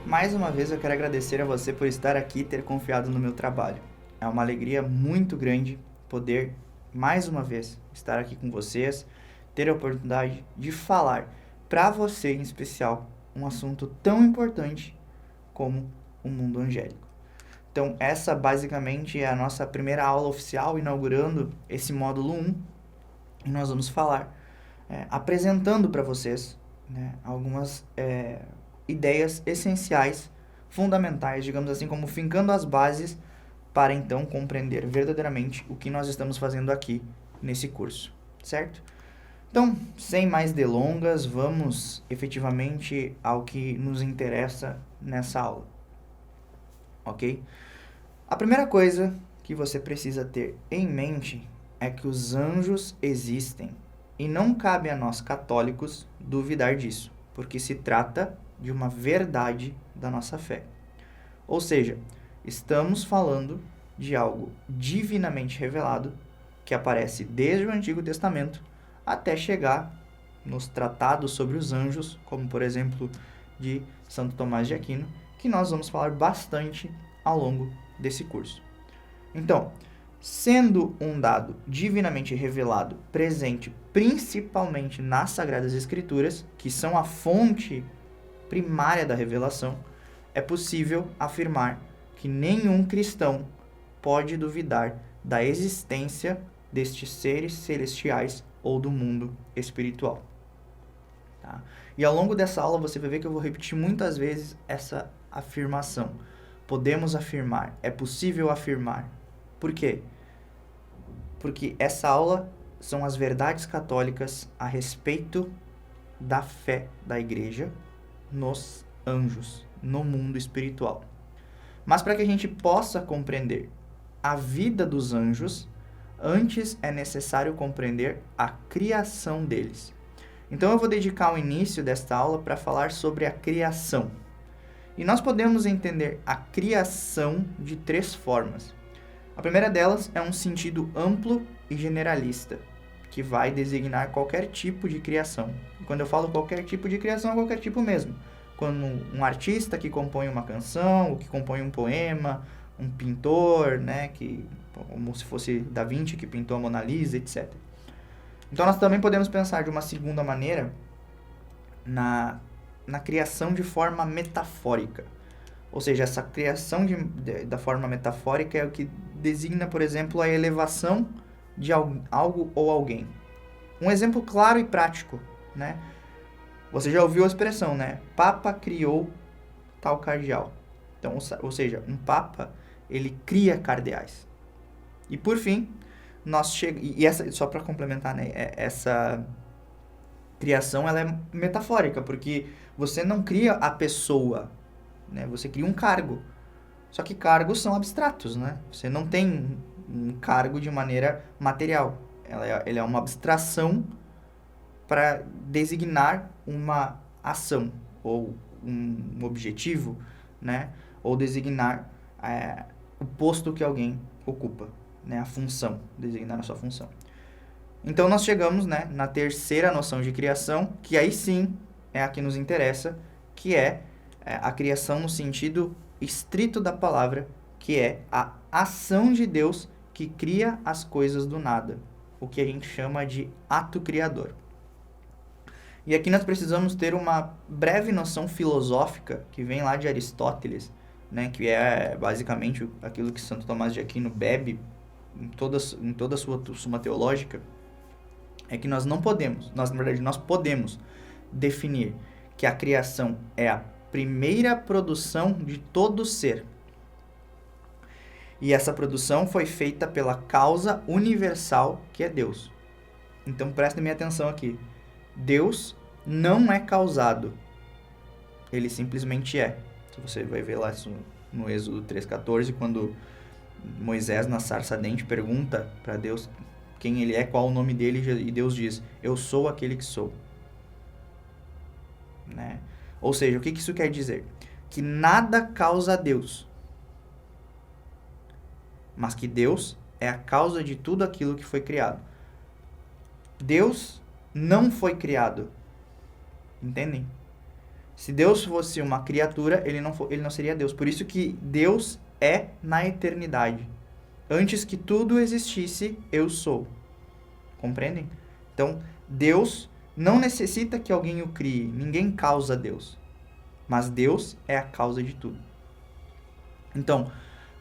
Mais uma vez eu quero agradecer a você por estar aqui e ter confiado no meu trabalho. É uma alegria muito grande poder, mais uma vez, estar aqui com vocês, ter a oportunidade de falar para você em especial um assunto tão importante como o mundo angélico. Então, essa basicamente é a nossa primeira aula oficial, inaugurando esse módulo 1, e nós vamos falar, apresentando para vocês, né, algumas ideias essenciais, fundamentais, digamos assim, como fincando as bases para então compreender verdadeiramente o que nós estamos fazendo aqui nesse curso, certo? Então, sem mais delongas, vamos efetivamente ao que nos interessa nessa aula, ok? A primeira coisa que você precisa ter em mente é que os anjos existem e não cabe a nós católicos duvidar disso, porque se trata de uma verdade da nossa fé. Ou seja, estamos falando de algo divinamente revelado que aparece desde o Antigo Testamento até chegar nos tratados sobre os anjos, como por exemplo de Santo Tomás de Aquino, que nós vamos falar bastante ao longo desse curso. Então, sendo um dado divinamente revelado presente principalmente nas Sagradas Escrituras, que são a fonte primária da revelação, é possível afirmar que nenhum cristão pode duvidar da existência destes seres celestiais ou do mundo espiritual. Tá? E ao longo dessa aula você vai ver que eu vou repetir muitas vezes essa afirmação. Podemos afirmar, é possível afirmar. Por quê? Porque essa aula são as verdades católicas a respeito da fé da igreja nos anjos, no mundo espiritual. Mas para que a gente possa compreender a vida dos anjos, antes é necessário compreender a criação deles. Então eu vou dedicar o início desta aula para falar sobre a criação. E nós podemos entender a criação de três formas. A primeira delas é um sentido amplo e generalista, que vai designar qualquer tipo de criação. E quando eu falo qualquer tipo de criação, é qualquer tipo mesmo. Quando um artista que compõe uma canção, ou que compõe um poema, um pintor, né, como se fosse Da Vinci que pintou a Mona Lisa, etc. Então nós também podemos pensar de uma segunda maneira na criação de forma metafórica. Ou seja, essa criação da forma metafórica é o que designa, por exemplo, a elevação de algo ou alguém. Um exemplo claro e prático, né? Você já ouviu a expressão, né? Papa criou tal cardeal. Então, ou seja, um papa, ele cria cardeais. E por fim, só para complementar, né? Essa criação ela é metafórica, porque você não cria a pessoa, né? Você cria um cargo. Só que cargos são abstratos, né? Você não tem um cargo de maneira material. Ele é uma abstração para designar uma ação ou um objetivo, né? Ou designar o posto que alguém ocupa, né? A função, designar a sua função. Então nós chegamos, né, na terceira noção de criação, que aí sim é a que nos interessa, que é a criação no sentido estrito da palavra, que é a ação de Deus que cria as coisas do nada, o que a gente chama de ato criador. E aqui nós precisamos ter uma breve noção filosófica que vem lá de Aristóteles, né, que é basicamente aquilo que Santo Tomás de Aquino bebe em toda a sua Suma Teológica, é que nós não podemos, na verdade nós podemos definir que a criação é a primeira produção de todo ser. E essa produção foi feita pela causa universal que é Deus. Então prestem minha atenção aqui. Deus não é causado. Ele simplesmente é. Você vai ver lá isso no Êxodo 3,14, quando Moisés, na sarça ardente, pergunta para Deus quem ele é, qual o nome dele, e Deus diz: eu sou aquele que sou. Né? Ou seja, o que isso quer dizer? Que nada causa Deus, mas que Deus é a causa de tudo aquilo que foi criado. Deus não foi criado. Entendem? Se Deus fosse uma criatura, ele não seria Deus. Por isso que Deus é na eternidade. Antes que tudo existisse, eu sou. Compreendem? Então, Deus não necessita que alguém o crie. Ninguém causa Deus. Mas Deus é a causa de tudo. Então,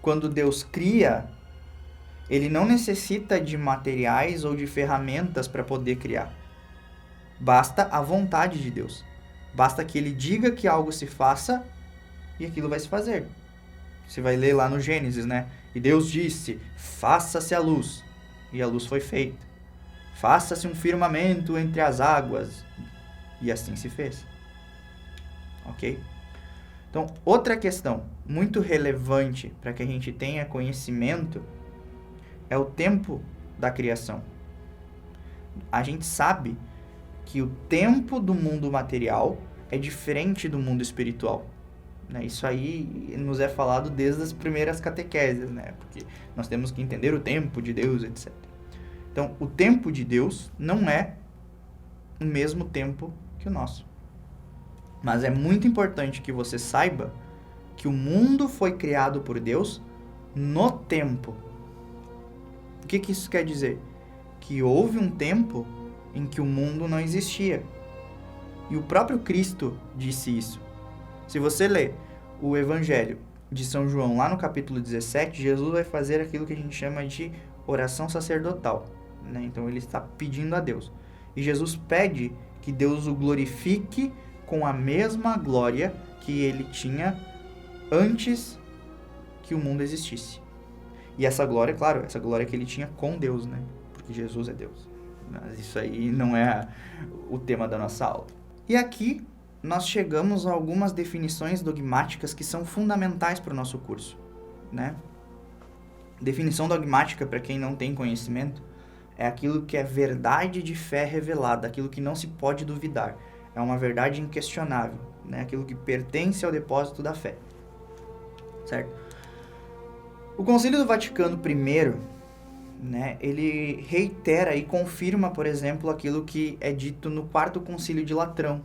quando Deus cria, ele não necessita de materiais ou de ferramentas para poder criar. Basta a vontade de Deus. Basta que ele diga que algo se faça e aquilo vai se fazer. Você vai ler lá no Gênesis, né? E Deus disse, faça-se a luz. E a luz foi feita. Faça-se um firmamento entre as águas. E assim se fez. Ok? Então, outra questão muito relevante para que a gente tenha conhecimento é o tempo da criação. A gente sabe que o tempo do mundo material é diferente do mundo espiritual. Né? Isso aí nos é falado desde as primeiras catequeses, né? Porque nós temos que entender o tempo de Deus, etc. Então, o tempo de Deus não é o mesmo tempo que o nosso. Mas é muito importante que você saiba que o mundo foi criado por Deus no tempo. O que isso quer dizer? Que houve um tempo em que o mundo não existia. E o próprio Cristo disse isso. Se você ler o Evangelho de São João, lá no capítulo 17, Jesus vai fazer aquilo que a gente chama de oração sacerdotal. Né? Então ele está pedindo a Deus. E Jesus pede que Deus o glorifique com a mesma glória que ele tinha antes que o mundo existisse. E essa glória, claro, essa glória que ele tinha com Deus, né? Porque Jesus é Deus. Mas isso aí não é o tema da nossa aula. E aqui nós chegamos a algumas definições dogmáticas que são fundamentais para o nosso curso, né? Definição dogmática, para quem não tem conhecimento, é aquilo que é verdade de fé revelada, aquilo que não se pode duvidar. É uma verdade inquestionável, né? Aquilo que pertence ao depósito da fé. Certo? O Concílio do Vaticano I, né, ele reitera e confirma, por exemplo, aquilo que é dito no Quarto Concílio de Latrão.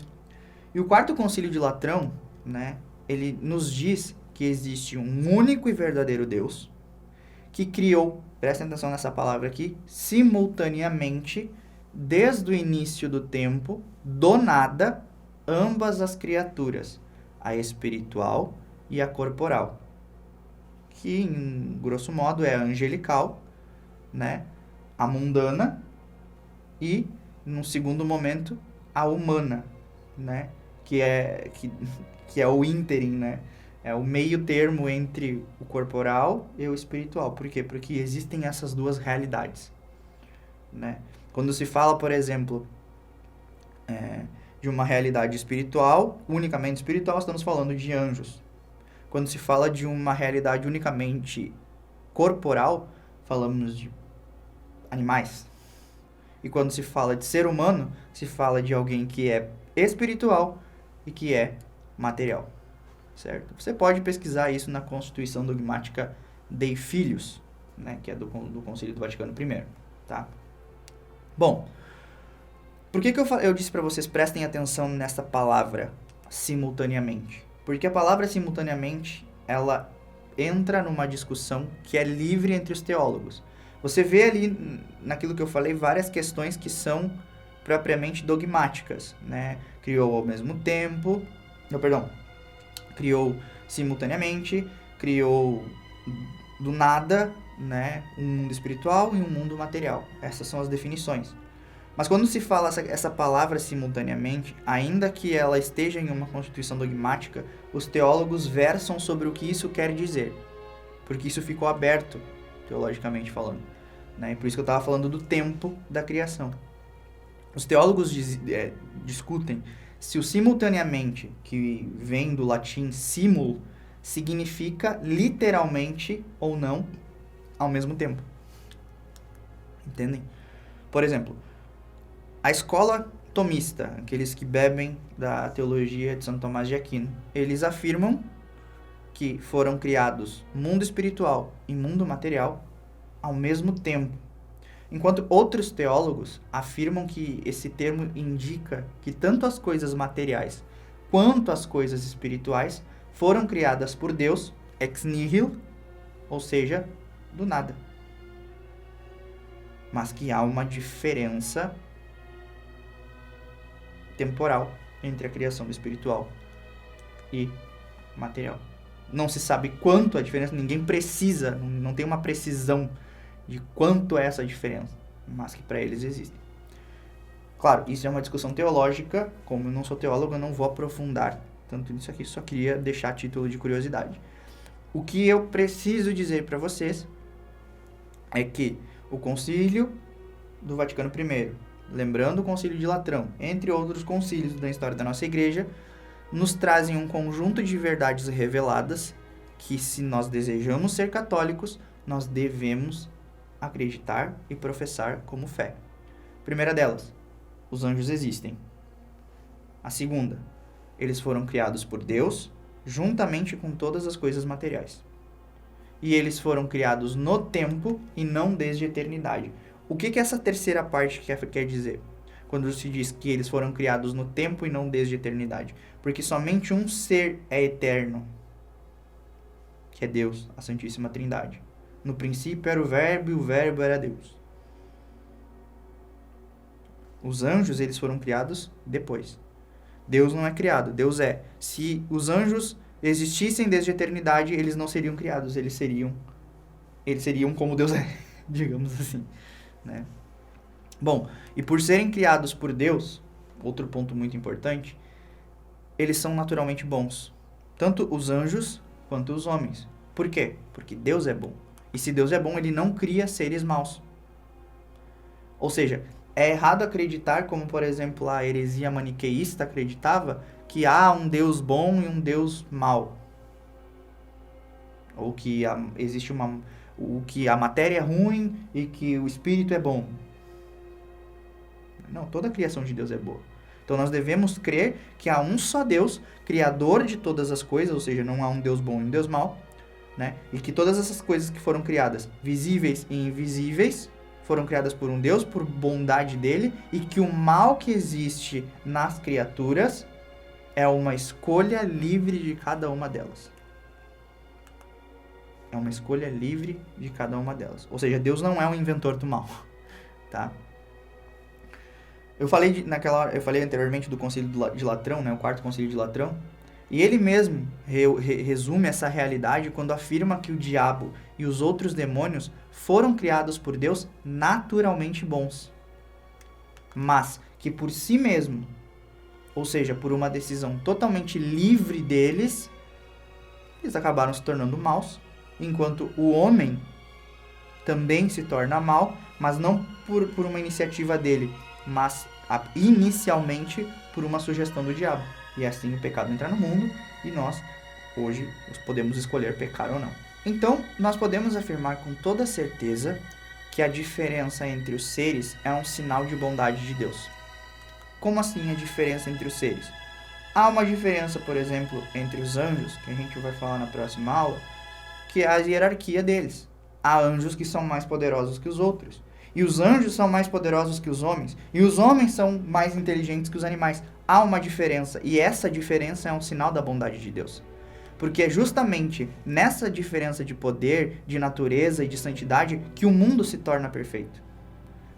E o Quarto Concílio de Latrão, né, ele nos diz que existe um único e verdadeiro Deus que criou, prestem atenção nessa palavra aqui, simultaneamente, desde o início do tempo, do nada, ambas as criaturas, a espiritual e a corporal, que, em grosso modo, é a angelical, né, a mundana e, num segundo momento, a humana, né, que é o ínterim, né, é o meio termo entre o corporal e o espiritual. Por quê? Porque existem essas duas realidades, né? Quando se fala, por exemplo, de uma realidade espiritual, unicamente espiritual, estamos falando de anjos. Quando se fala de uma realidade unicamente corporal, falamos de animais. E quando se fala de ser humano, se fala de alguém que é espiritual e que é material. Certo? Você pode pesquisar isso na Constituição Dogmática Dei Filius, né, que é do Concílio do Vaticano I. Tá? Bom, por que eu disse para vocês prestem atenção nessa palavra simultaneamente? Porque a palavra simultaneamente, ela entra numa discussão que é livre entre os teólogos. Você vê ali, naquilo que eu falei, várias questões que são propriamente dogmáticas, né? Criou ao mesmo tempo, criou simultaneamente, criou do nada, né, um mundo espiritual e um mundo material. Essas são as definições. Mas quando se fala essa palavra simultaneamente, ainda que ela esteja em uma constituição dogmática, os teólogos versam sobre o que isso quer dizer, porque isso ficou aberto, teologicamente falando, né? E por isso que eu estava falando do tempo da criação. Os teólogos discutem se o simultaneamente, que vem do latim simul, significa literalmente ou não ao mesmo tempo. Entendem? Por exemplo, a escola tomista, aqueles que bebem da teologia de São Tomás de Aquino, eles afirmam que foram criados mundo espiritual e mundo material ao mesmo tempo. Enquanto outros teólogos afirmam que esse termo indica que tanto as coisas materiais quanto as coisas espirituais foram criadas por Deus ex nihilo, ou seja, do nada. Mas que há uma diferença temporal entre a criação espiritual e material. Não se sabe quanto a diferença, ninguém precisa, não tem uma precisão de quanto é essa diferença, mas que para eles existe. Claro, isso é uma discussão teológica, como eu não sou teólogo, eu não vou aprofundar tanto nisso aqui, só queria deixar a título de curiosidade. O que eu preciso dizer para vocês é que o Concílio do Vaticano I, lembrando o Concílio de Latrão, entre outros concílios da história da nossa igreja, nos trazem um conjunto de verdades reveladas que, se nós desejamos ser católicos, nós devemos acreditar e professar como fé. Primeira delas, os anjos existem. A segunda, eles foram criados por Deus, juntamente com todas as coisas materiais. E eles foram criados no tempo e não desde a eternidade. O que essa terceira parte quer dizer? Quando se diz que eles foram criados no tempo e não desde a eternidade. Porque somente um ser é eterno, que é Deus, a Santíssima Trindade. No princípio era o Verbo e o Verbo era Deus. Os anjos, eles foram criados depois. Deus não é criado, Deus é. Se os anjos existissem desde a eternidade, eles não seriam criados, eles seriam como Deus é, digamos assim, né? Bom, e por serem criados por Deus, outro ponto muito importante, eles são naturalmente bons, tanto os anjos quanto os homens. Por quê? Porque Deus é bom. E se Deus é bom, ele não cria seres maus. Ou seja, é errado acreditar, como por exemplo a heresia maniqueísta acreditava, que há um Deus bom e um Deus mau. Ou que existe que a matéria é ruim e que o espírito é bom. Não, toda a criação de Deus é boa. Então nós devemos crer que há um só Deus, criador de todas as coisas, ou seja, não há um Deus bom e um Deus mau, né? E que todas essas coisas que foram criadas, visíveis e invisíveis, foram criadas por um Deus, por bondade dele, e que o mal que existe nas criaturas é uma escolha livre de cada uma delas. É uma escolha livre de cada uma delas. Ou seja, Deus não é um inventor do mal, tá? Eu falei anteriormente do Concílio de Latrão, né, o quarto Concílio de Latrão, e ele mesmo resume essa realidade quando afirma que o diabo e os outros demônios foram criados por Deus naturalmente bons, mas que por si mesmo, ou seja, por uma decisão totalmente livre deles, eles acabaram se tornando maus, enquanto o homem também se torna mal, mas não por uma iniciativa dele, mas inicialmente por uma sugestão do diabo. E assim o pecado entra no mundo e nós, hoje, podemos escolher pecar ou não. Então, nós podemos afirmar com toda certeza que a diferença entre os seres é um sinal de bondade de Deus. Como assim a diferença entre os seres? Há uma diferença, por exemplo, entre os anjos, que a gente vai falar na próxima aula, que é a hierarquia deles. Há anjos que são mais poderosos que os outros. E os anjos são mais poderosos que os homens. E os homens são mais inteligentes que os animais. Há uma diferença. E essa diferença é um sinal da bondade de Deus. Porque é justamente nessa diferença de poder, de natureza e de santidade que o mundo se torna perfeito.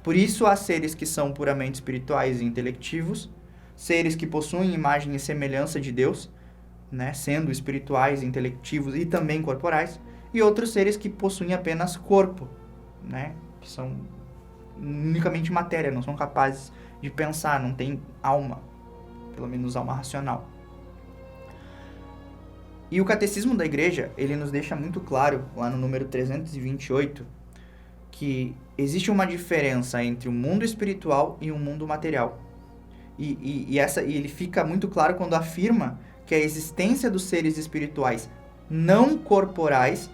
Por isso há seres que são puramente espirituais e intelectivos, seres que possuem imagem e semelhança de Deus, né, sendo espirituais, intelectivos e também corporais, e outros seres que possuem apenas corpo, né, que são unicamente matéria, não são capazes de pensar, não têm alma, pelo menos alma racional. E o Catecismo da Igreja, ele nos deixa muito claro, lá no número 328, que existe uma diferença entre o mundo espiritual e o mundo material. E ele fica muito claro quando afirma que a existência dos seres espirituais não corporais,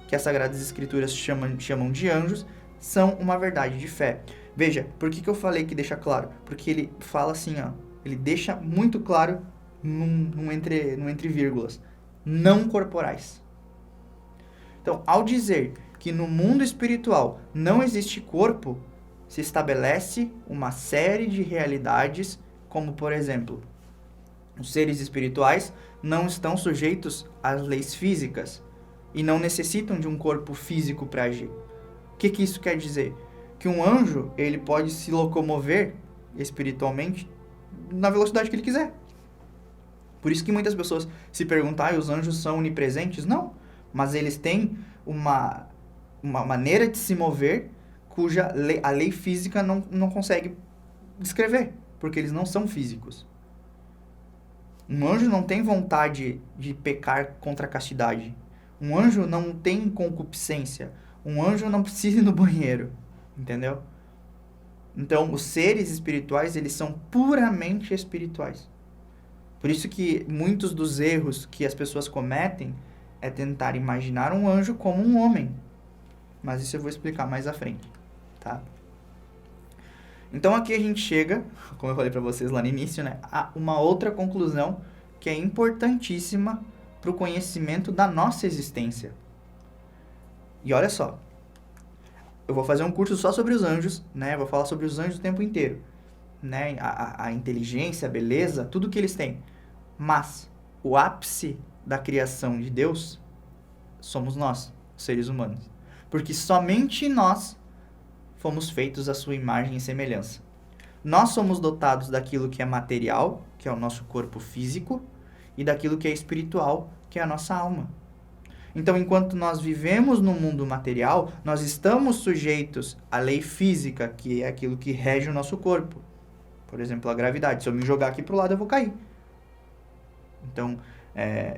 que as Sagradas Escrituras chamam de anjos, são uma verdade de fé. Veja, por que eu falei que deixa claro? Porque ele fala assim, ó, ele deixa muito claro no entre vírgulas, não corporais. Então, ao dizer que no mundo espiritual não existe corpo, se estabelece uma série de realidades, como por exemplo, Os seres espirituais não estão sujeitos às leis físicas e não necessitam de um corpo físico para agir. O que isso quer dizer? Que um anjo, ele pode se locomover espiritualmente na velocidade que ele quiser. Por isso que muitas pessoas se perguntam, os anjos são onipresentes? Não, mas eles têm uma maneira de se mover cuja a lei física não consegue descrever, porque eles não são físicos. Um anjo não tem vontade de pecar contra a castidade. Um anjo não tem concupiscência. Um anjo não precisa ir no banheiro, entendeu? Então, os seres espirituais, eles são puramente espirituais. Por isso que muitos dos erros que as pessoas cometem é tentar imaginar um anjo como um homem. Mas isso eu vou explicar mais à frente, tá? Então aqui a gente chega, como eu falei para vocês lá no início, né, a uma outra conclusão que é importantíssima para o conhecimento da nossa existência. E olha só, eu vou fazer um curso só sobre os anjos, né? Vou falar sobre os anjos o tempo inteiro, né? A inteligência, a beleza, tudo que eles têm. Mas o ápice da criação de Deus somos nós, os seres humanos. Porque somente nós fomos feitos à sua imagem e semelhança. Nós somos dotados daquilo que é material, que é o nosso corpo físico, e daquilo que é espiritual, que é a nossa alma. Então, enquanto nós vivemos no mundo material, nós estamos sujeitos à lei física, que é aquilo que rege o nosso corpo. Por exemplo, a gravidade. Se eu me jogar aqui para o lado, eu vou cair. Então,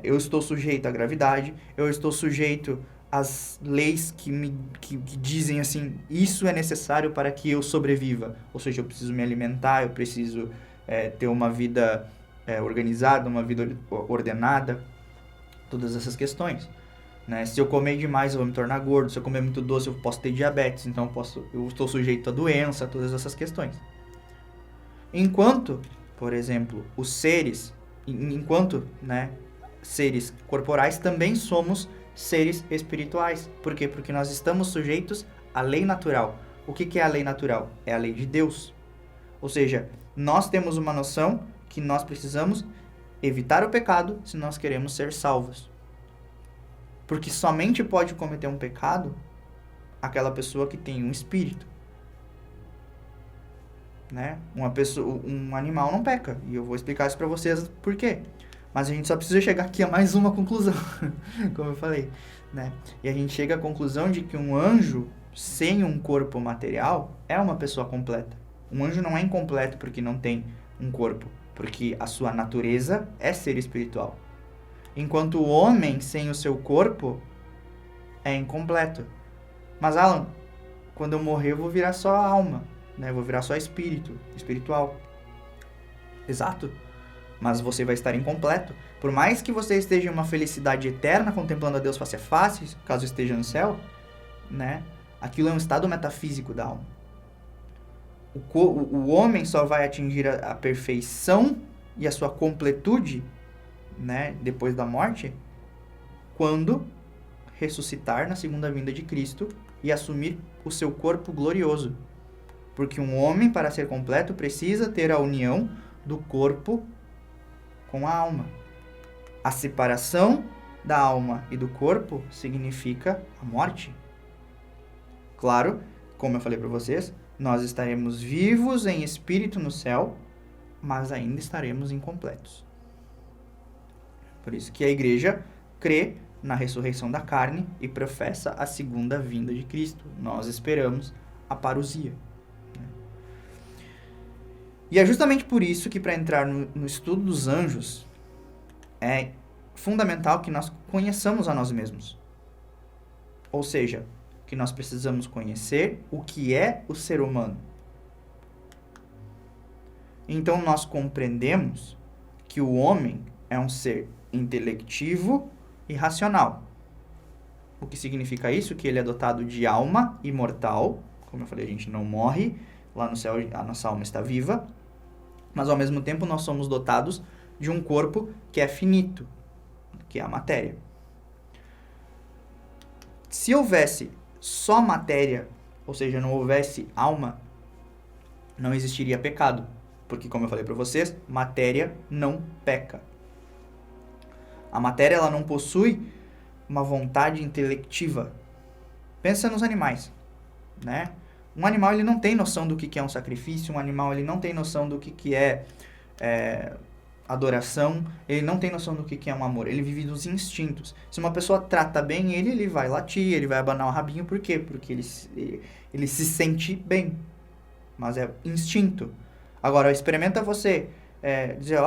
eu estou sujeito à gravidade, eu estou sujeito às leis que dizem assim, isso é necessário para que eu sobreviva. Ou seja, eu preciso me alimentar, eu preciso ter uma vida organizada, uma vida ordenada, todas essas questões. Né? Se eu comer demais, eu vou me tornar gordo. Se eu comer muito doce, eu posso ter diabetes. Então, eu estou sujeito a doença, todas essas questões. Enquanto, por exemplo, os seres, né, seres corporais, também somos seres espirituais. Por quê? Porque nós estamos sujeitos à lei natural. O que é a lei natural? É a lei de Deus. Ou seja, nós temos uma noção que nós precisamos evitar o pecado se nós queremos ser salvos. Porque somente pode cometer um pecado aquela pessoa que tem um espírito. Né? Um animal não peca. E eu vou explicar isso para vocês por quê. Mas a gente só precisa chegar aqui a mais uma conclusão, como eu falei. Né? E a gente chega à conclusão de que um anjo sem um corpo material é uma pessoa completa. Um anjo não é incompleto porque não tem um corpo, porque a sua natureza é ser espiritual. Enquanto o homem sem o seu corpo é incompleto. Mas, Alan, quando eu morrer eu vou virar só alma, né? Eu vou virar só espiritual. Exato. Mas você vai estar incompleto. Por mais que você esteja em uma felicidade eterna, contemplando a Deus face a face, caso esteja no céu, né? Aquilo é um estado metafísico da alma. O homem só vai atingir a perfeição e a sua completude, né, depois da morte, quando ressuscitar na segunda vinda de Cristo e assumir o seu corpo glorioso. Porque um homem, para ser completo, precisa ter a união do corpo com a alma. A separação da alma e do corpo significa a morte. Claro, como eu falei para vocês, nós estaremos vivos em espírito no céu, mas ainda estaremos incompletos. Por isso que a igreja crê na ressurreição da carne e professa a segunda vinda de Cristo. Nós esperamos a parousia. E é justamente por isso que, para entrar no estudo dos anjos, é fundamental que nós conheçamos a nós mesmos. Ou seja, que nós precisamos conhecer o que é o ser humano. Então, nós compreendemos que o homem é um ser intelectivo e racional. O que significa isso? Que ele é dotado de alma imortal. Como eu falei, a gente não morre. Lá no céu, a nossa alma está viva. Mas, ao mesmo tempo, nós somos dotados de um corpo que é finito, que é a matéria. Se houvesse só matéria, ou seja, não houvesse alma, não existiria pecado. Porque, como eu falei para vocês, matéria não peca. A matéria ela não possui uma vontade intelectiva. Pensa nos animais, né? Um animal ele não tem noção do que é um sacrifício, um animal ele não tem noção do que é adoração, ele não tem noção do que é um amor, ele vive dos instintos. Se uma pessoa trata bem ele vai latir, ele vai abanar o rabinho, por quê? Porque ele se sente bem, mas é instinto. Agora, experimenta você dizer,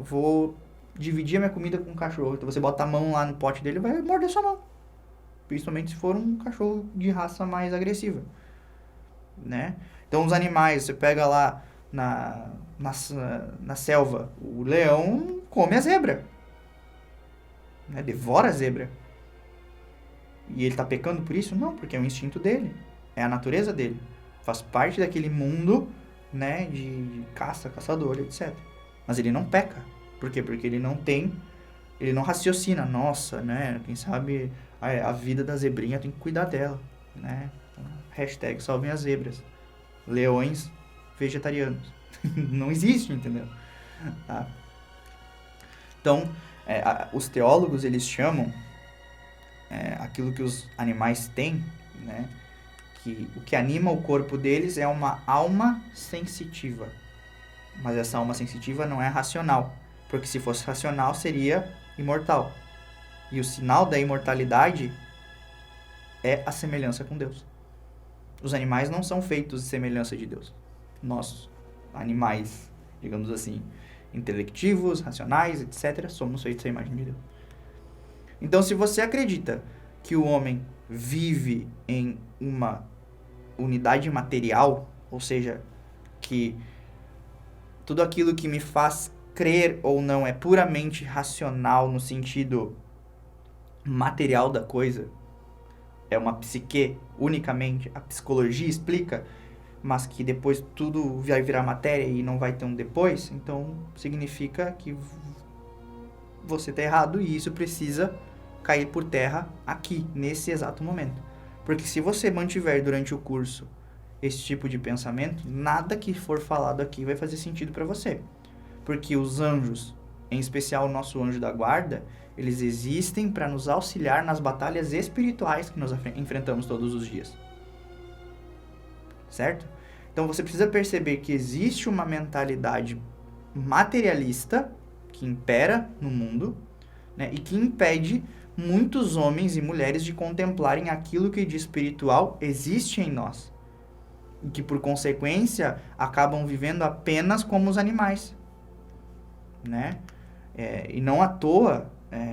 vou dividir a minha comida com um cachorro, então você bota a mão lá no pote dele e vai morder sua mão, principalmente se for um cachorro de raça mais agressiva, né? Então, os animais, você pega lá na selva, o leão come a zebra, né? Devora a zebra. E ele tá pecando por isso? Não, porque é o instinto dele, é a natureza dele, faz parte daquele mundo, né, de caça, caçador, etc. Mas ele não peca. Por quê? Porque ele não raciocina, nossa, né, quem sabe a vida da zebrinha tem que cuidar dela, né? Então, #salvem as zebras. Leões vegetarianos. Não existe, entendeu? Tá? Então, os teólogos, eles chamam aquilo que os animais têm, né? Que o que anima o corpo deles é uma alma sensitiva. Mas essa alma sensitiva não é racional. Porque se fosse racional, seria imortal. E o sinal da imortalidade é a semelhança com Deus. Os animais não são feitos de semelhança de Deus. Nós, animais, digamos assim, intelectivos, racionais, etc., somos feitos à imagem de Deus. Então, se você acredita que o homem vive em uma unidade material, ou seja, que tudo aquilo que me faz crer ou não é puramente racional no sentido material da coisa, é uma psique unicamente, a psicologia explica, mas que depois tudo vai virar matéria e não vai ter um depois, então significa que você está errado e isso precisa cair por terra aqui, nesse exato momento. Porque se você mantiver durante o curso esse tipo de pensamento, nada que for falado aqui vai fazer sentido para você. Porque os anjos, em especial o nosso anjo da guarda, eles existem para nos auxiliar nas batalhas espirituais que nós enfrentamos todos os dias. Certo? Então você precisa perceber que existe uma mentalidade materialista que impera no mundo, né, e que impede muitos homens e mulheres de contemplarem aquilo que de espiritual existe em nós. E que, por consequência, acabam vivendo apenas como os animais. Né? E não à toa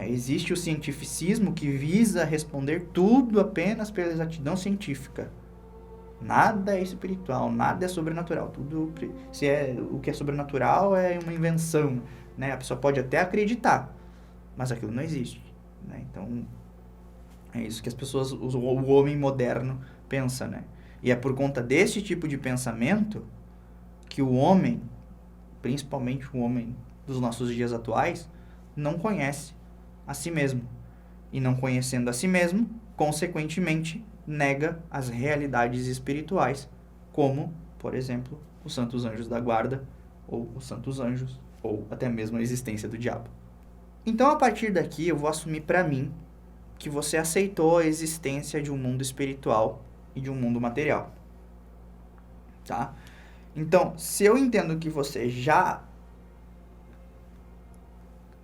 existe o cientificismo que visa responder tudo apenas pela exatidão científica. Nada é espiritual, nada é sobrenatural. Tudo, o que é sobrenatural é uma invenção. Né? A pessoa pode até acreditar, mas aquilo não existe. Né? Então, é isso que as pessoas, o homem moderno pensa, né? E é por conta desse tipo de pensamento que o homem, principalmente o homem dos nossos dias atuais, não conhece a si mesmo. E não conhecendo a si mesmo, consequentemente, nega as realidades espirituais, como, por exemplo, os santos anjos da guarda, ou os santos anjos, ou até mesmo a existência do diabo. Então, a partir daqui, eu vou assumir para mim que você aceitou a existência de um mundo espiritual e de um mundo material. Tá? Então, se eu entendo que você já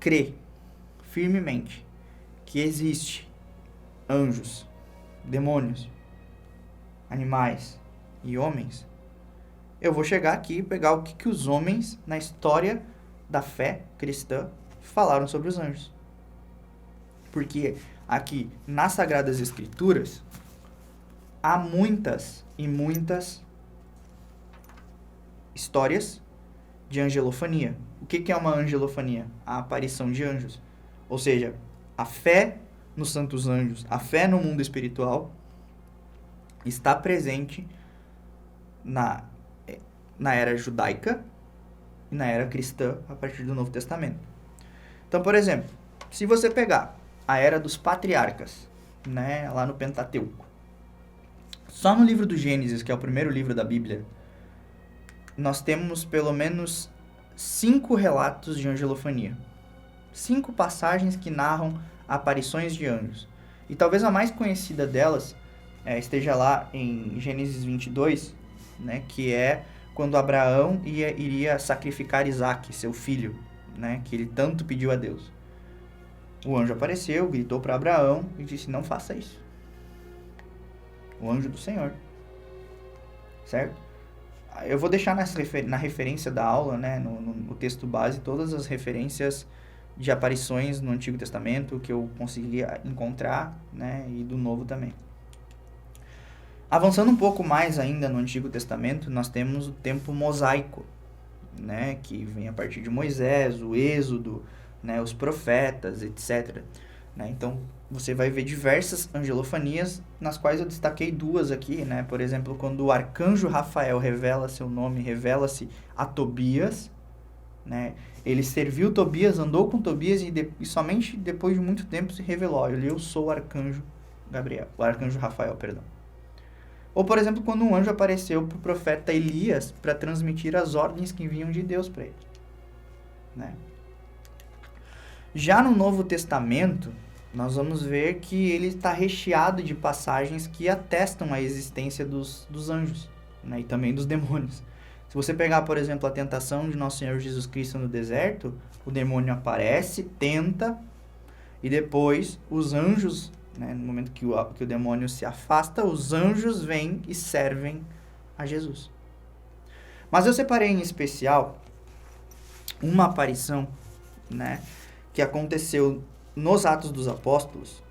crê firmemente que existe anjos, demônios, animais e homens, eu vou chegar aqui e pegar o que os homens na história da fé cristã falaram sobre os anjos. Porque aqui nas Sagradas Escrituras há muitas e muitas histórias de angelofania. O que é uma angelofania? A aparição de anjos. Ou seja, a fé nos santos anjos, a fé no mundo espiritual está presente na era judaica e na era cristã a partir do Novo Testamento. Então, por exemplo, se você pegar a era dos patriarcas, né, lá no Pentateuco, só no livro do Gênesis, que é o primeiro livro da Bíblia, nós temos pelo menos 5 relatos de angelofania. 5 passagens que narram aparições de anjos. E talvez a mais conhecida delas esteja lá em Gênesis 22, né, que é quando Abraão iria sacrificar Isaque, seu filho, né, que ele tanto pediu a Deus. O anjo apareceu, gritou para Abraão e disse: não faça isso. O anjo do Senhor. Certo? Eu vou deixar na referência da aula, né, no texto base, todas as referências de aparições no Antigo Testamento que eu consegui encontrar, né, e do Novo também. Avançando um pouco mais ainda no Antigo Testamento, nós temos o tempo mosaico, né, que vem a partir de Moisés, o Êxodo, né, os profetas, etc. Né? Então, você vai ver diversas angelofanias, nas quais eu destaquei 2 aqui, né? Por exemplo, quando o arcanjo Rafael revela seu nome, revela-se a Tobias, né? Ele serviu Tobias, andou com Tobias e somente depois de muito tempo se revelou: eu sou o arcanjo Rafael, perdão. Ou, por exemplo, quando um anjo apareceu para o profeta Elias para transmitir as ordens que vinham de Deus para ele, né? Já no Novo Testamento, nós vamos ver que ele está recheado de passagens que atestam a existência dos anjos, né, e também dos demônios. Se você pegar, por exemplo, a tentação de Nosso Senhor Jesus Cristo no deserto, o demônio aparece, tenta, e depois os anjos, né, no momento que o demônio se afasta, os anjos vêm e servem a Jesus. Mas eu separei em especial uma aparição, né, que aconteceu nos Atos dos Apóstolos,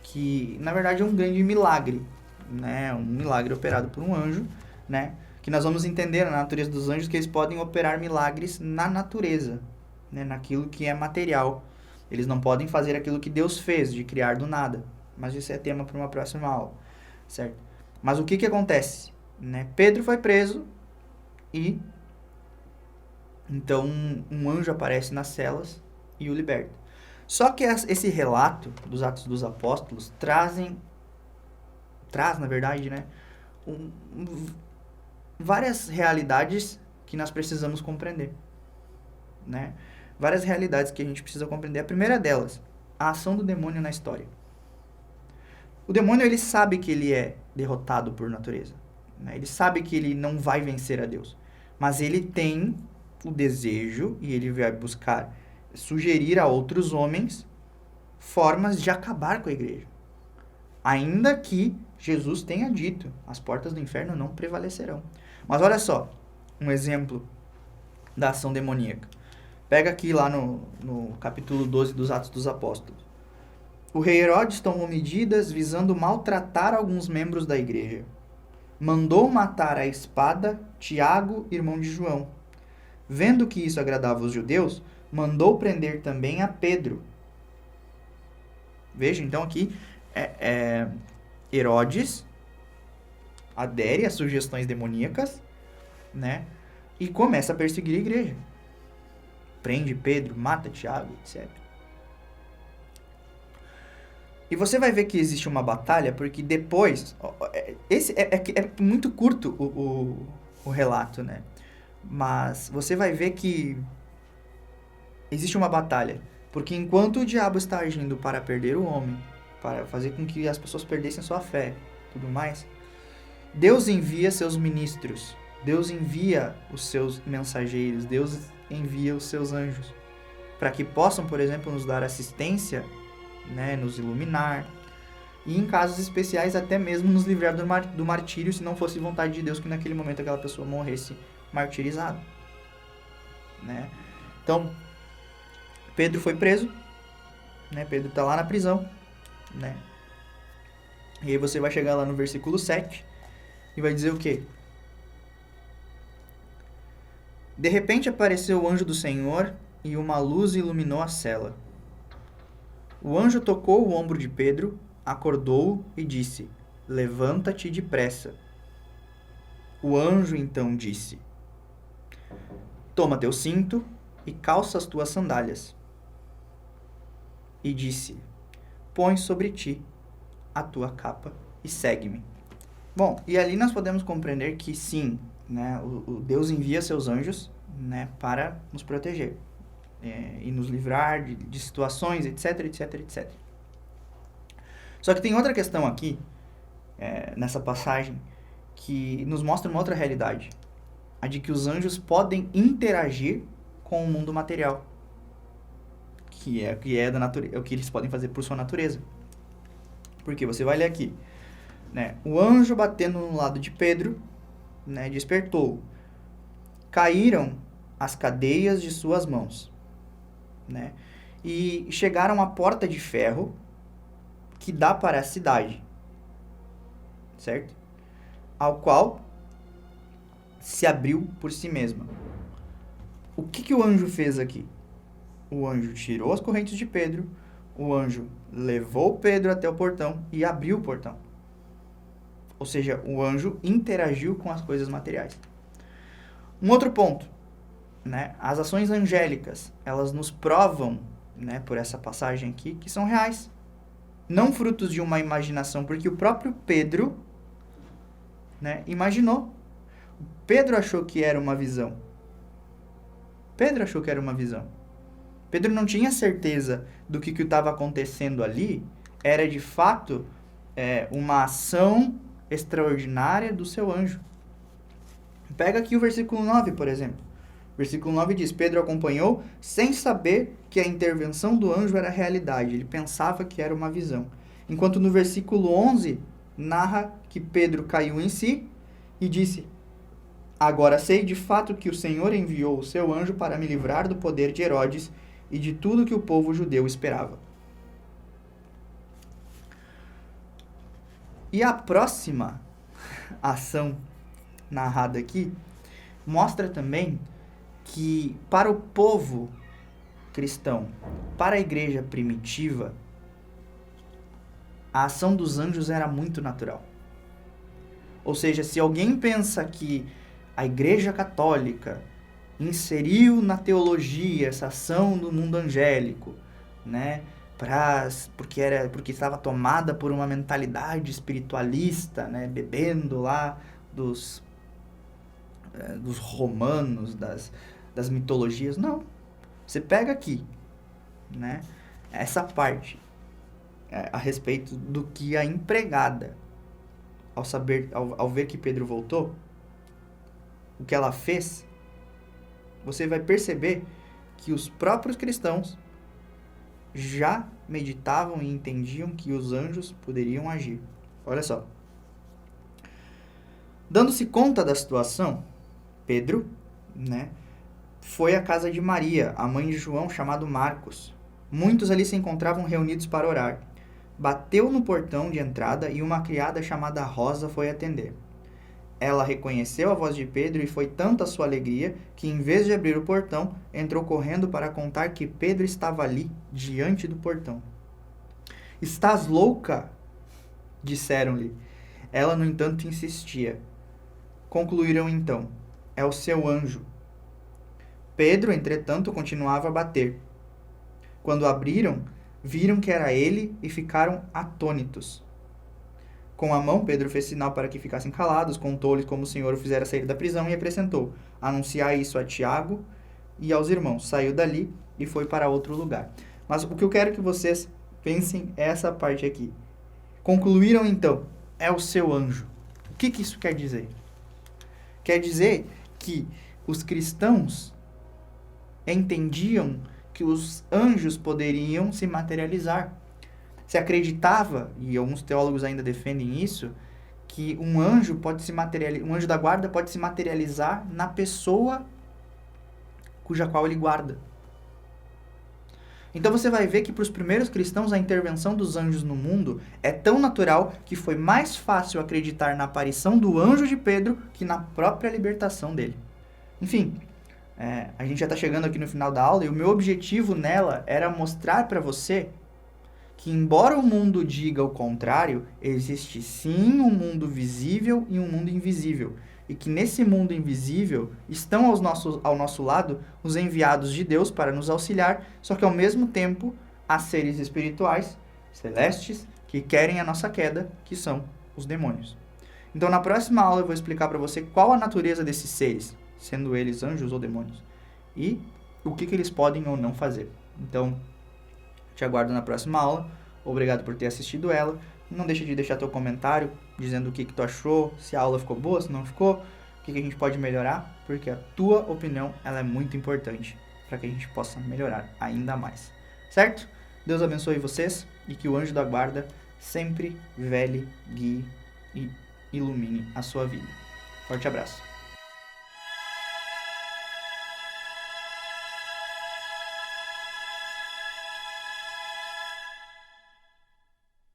que na verdade é um grande milagre, né? Um milagre operado por um anjo, né? Que nós vamos entender na natureza dos anjos que eles podem operar milagres na natureza, né? Naquilo que é material. Eles não podem fazer aquilo que Deus fez, de criar do nada. Mas isso é tema para uma próxima aula, certo? Mas o que acontece? Né? Pedro foi preso e então um anjo aparece nas celas e o liberta. Só que esse relato dos Atos dos Apóstolos traz, na verdade, né, várias realidades que nós precisamos compreender, né? Várias realidades que a gente precisa compreender. A primeira delas, a ação do demônio na história. O demônio, ele sabe que ele é derrotado por natureza, né? Ele sabe que ele não vai vencer a Deus, mas ele tem o desejo e ele vai buscar sugerir a outros homens formas de acabar com a igreja. Ainda que Jesus tenha dito: as portas do inferno não prevalecerão. Mas olha só, um exemplo da ação demoníaca. Pega aqui lá no capítulo 12 dos Atos dos Apóstolos. O rei Herodes tomou medidas visando maltratar alguns membros da igreja. Mandou matar à espada Tiago, irmão de João. Vendo que isso agradava os judeus, mandou prender também a Pedro. Veja, então aqui, Herodes adere às sugestões demoníacas, né? E começa a perseguir a igreja. Prende Pedro, mata Tiago, etc. E você vai ver que existe uma batalha, porque depois... Esse é muito curto o relato, né? Mas você vai ver que existe uma batalha. Porque enquanto o diabo está agindo para perder o homem, para fazer com que as pessoas perdessem sua fé, tudo mais, Deus envia seus ministros, Deus envia os seus mensageiros, Deus envia os seus anjos, para que possam, por exemplo, nos dar assistência, né, nos iluminar, e em casos especiais até mesmo nos livrar do martírio, se não fosse vontade de Deus que naquele momento aquela pessoa morresse martirizada, né? Então, Pedro foi preso, né? Pedro está lá na prisão, né? E aí você vai chegar lá no versículo 7 e vai dizer o quê? De repente apareceu o anjo do Senhor e uma luz iluminou a cela. O anjo tocou o ombro de Pedro, acordou-o e disse: levanta-te depressa. O anjo então disse: toma teu cinto e calça as tuas sandálias. E disse: põe sobre ti a tua capa e segue-me. Bom, e ali nós podemos compreender que sim, né, o Deus envia seus anjos, né, para nos proteger e nos livrar de situações, etc, etc, etc. Só que tem outra questão aqui, nessa passagem, que nos mostra uma outra realidade. A de que os anjos podem interagir com o mundo material. Que é da natureza, é o que eles podem fazer por sua natureza. Porque você vai ler aqui, né? O anjo batendo no lado de Pedro, né, despertou. Caíram as cadeias de suas mãos, né? E chegaram à porta de ferro que dá para a cidade, certo? Ao qual se abriu por si mesma. O que o anjo fez aqui? O anjo tirou as correntes de Pedro, o anjo levou Pedro até o portão e abriu o portão. Ou seja, o anjo interagiu com as coisas materiais. Um outro ponto, né? As ações angélicas, elas nos provam, né, por essa passagem aqui, que são reais. Não frutos de uma imaginação, porque o próprio Pedro, né, imaginou. Pedro achou que era uma visão. Pedro não tinha certeza do que estava acontecendo ali era de fato uma ação extraordinária do seu anjo. Pega aqui o versículo 9, por exemplo. O versículo 9 diz: Pedro acompanhou sem saber que a intervenção do anjo era realidade. Ele pensava que era uma visão. Enquanto no versículo 11 narra que Pedro caiu em si e disse: agora sei de fato que o Senhor enviou o seu anjo para me livrar do poder de Herodes e de tudo que o povo judeu esperava. E a próxima ação narrada aqui mostra também que para o povo cristão, para a igreja primitiva, a ação dos anjos era muito natural. Ou seja, se alguém pensa que a Igreja Católica inseriu na teologia essa ação do mundo angélico, né, porque estava tomada por uma mentalidade espiritualista, né, bebendo lá dos romanos, das mitologias. Não. Você pega aqui, né, essa parte a respeito do que a empregada, ao ver que Pedro voltou, o que ela fez, você vai perceber que os próprios cristãos já meditavam e entendiam que os anjos poderiam agir. Olha só. Dando-se conta da situação, Pedro, né, foi à casa de Maria, a mãe de João, chamado Marcos. Muitos ali se encontravam reunidos para orar. Bateu no portão de entrada e uma criada chamada Rosa foi atender. Ela reconheceu a voz de Pedro e foi tanta sua alegria que, em vez de abrir o portão, entrou correndo para contar que Pedro estava ali, diante do portão. Estás louca? Disseram-lhe. Ela, no entanto, insistia. Concluíram então. É o seu anjo. Pedro, entretanto, continuava a bater. Quando abriram, viram que era ele e ficaram atônitos. Com a mão, Pedro fez sinal para que ficassem calados, contou-lhes como o Senhor o fizera sair da prisão e acrescentou: anunciai isso a Tiago e aos irmãos. Saiu dali e foi para outro lugar. Mas o que eu quero que vocês pensem é essa parte aqui. Concluíram então, é o seu anjo. O que isso quer dizer? Quer dizer que os cristãos entendiam que os anjos poderiam se materializar. Se acreditava, e alguns teólogos ainda defendem isso, que um anjo da guarda pode se materializar na pessoa cuja qual ele guarda. Então você vai ver que para os primeiros cristãos a intervenção dos anjos no mundo é tão natural que foi mais fácil acreditar na aparição do anjo de Pedro que na própria libertação dele. Enfim, a gente já está chegando aqui no final da aula e o meu objetivo nela era mostrar para você que, embora o mundo diga o contrário, existe sim um mundo visível e um mundo invisível. E que nesse mundo invisível estão ao nosso lado os enviados de Deus para nos auxiliar, só que ao mesmo tempo há seres espirituais, celestes, que querem a nossa queda, que são os demônios. Então, na próxima aula eu vou explicar para você qual a natureza desses seres, sendo eles anjos ou demônios, e o que eles podem ou não fazer. Então, te aguardo na próxima aula. Obrigado por ter assistido ela. Não deixe de deixar teu comentário dizendo o que tu achou, se a aula ficou boa, se não ficou, o que a gente pode melhorar, porque a tua opinião ela é muito importante para que a gente possa melhorar ainda mais. Certo? Deus abençoe vocês e que o anjo da guarda sempre vele, guie e ilumine a sua vida. Forte abraço.